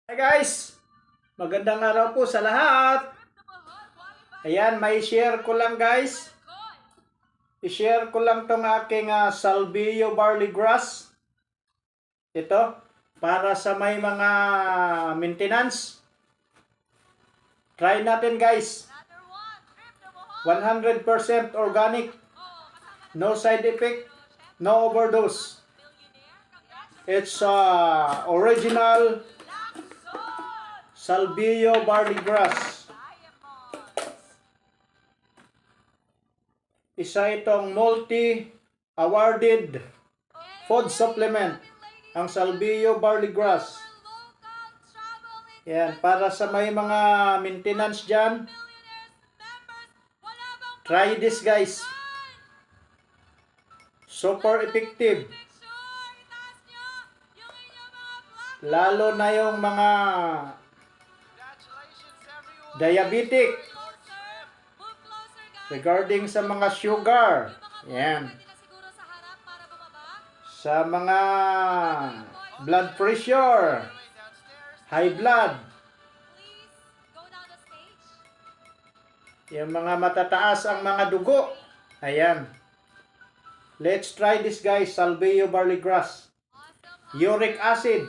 Hi guys! Magandang araw po sa lahat. Ayan, may share ko lang guys. I-share ko lang tong aking salvio barley grass. Ito, para sa may mga maintenance. Try natin guys. 100% organic. No side effect. No overdose. It's original salvio barley grass. Isa itong multi-awarded food supplement, ang salvio barley grass. Yan, para sa may mga maintenance dyan. Try this guys. Super effective. Lalo na yung mga diabetic, regarding sa mga sugar, yan, sa mga blood pressure, high blood, yung mga matataas ang mga dugo, ayan. Let's try this guys, salvio barley grass. Uric acid,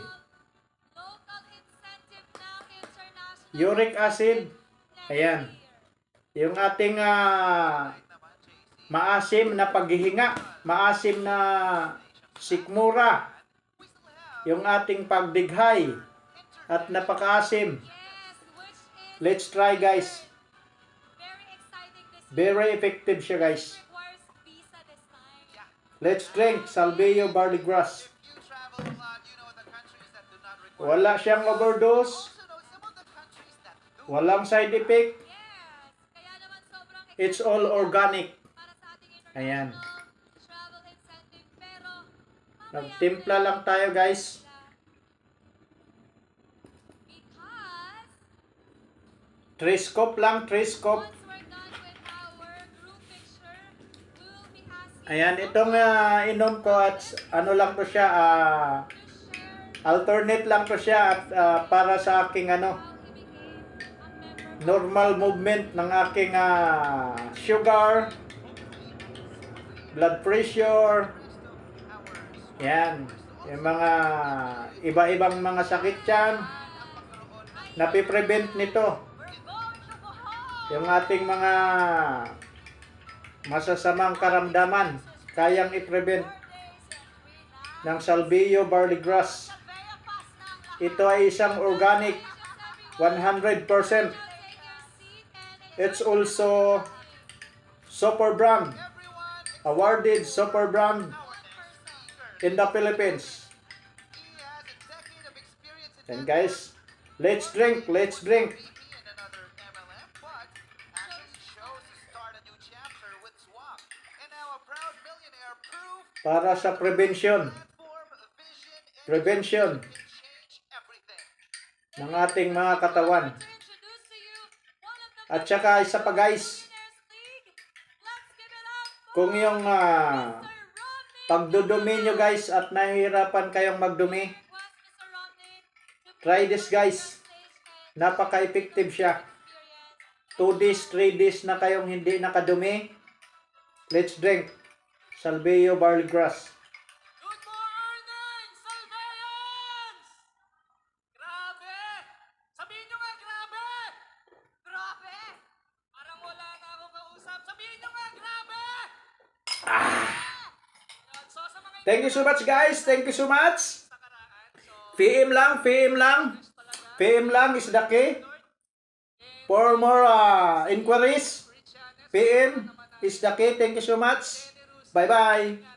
ayan, yung ating maasim na paghihinga, maasim na sikmura, yung ating pagdighay at napakaasim. Let's try guys. Very effective siya guys. Let's drink salvio barley grass. Wala siyang overdose. Walang side effect. It's all organic. Ayan. Nagtimpla lang tayo guys. Triscope lang, triscope. Ayan, itong inom ko at ano lang to siya, alternate lang to siya at para sa aking normal movement ng aking sugar, blood pressure, yan, yung mga iba-ibang mga sakit yan, napiprevent nito yung ating mga masasamang karamdaman, kayang i-prevent ng salvio barley grass. Ito ay isang organic 100%. It's also super brand, awarded super brand in the Philippines. And guys, let's drink, let's drink. Para sa prevention ng ating mga katawan. At saka isa pa guys, kung yung pagdudumi nyo guys at nahihirapan kayong magdumi, try this guys. Napaka-effective siya. 2 days, 3 days na kayong hindi nakadumi. Let's drink salvio barley grass. Good morning, Salveans! Grabe! Sabihin nyo nga, grabe! Grabe! Parang wala na akong kausap. Sabihin nyo nga, grabe! So, sa mga Thank you so much guys. Thank you so much. PM lang, PM lang. PM lang is the key. For more inquiries, PM is the key. Thank you so much. Bye-bye.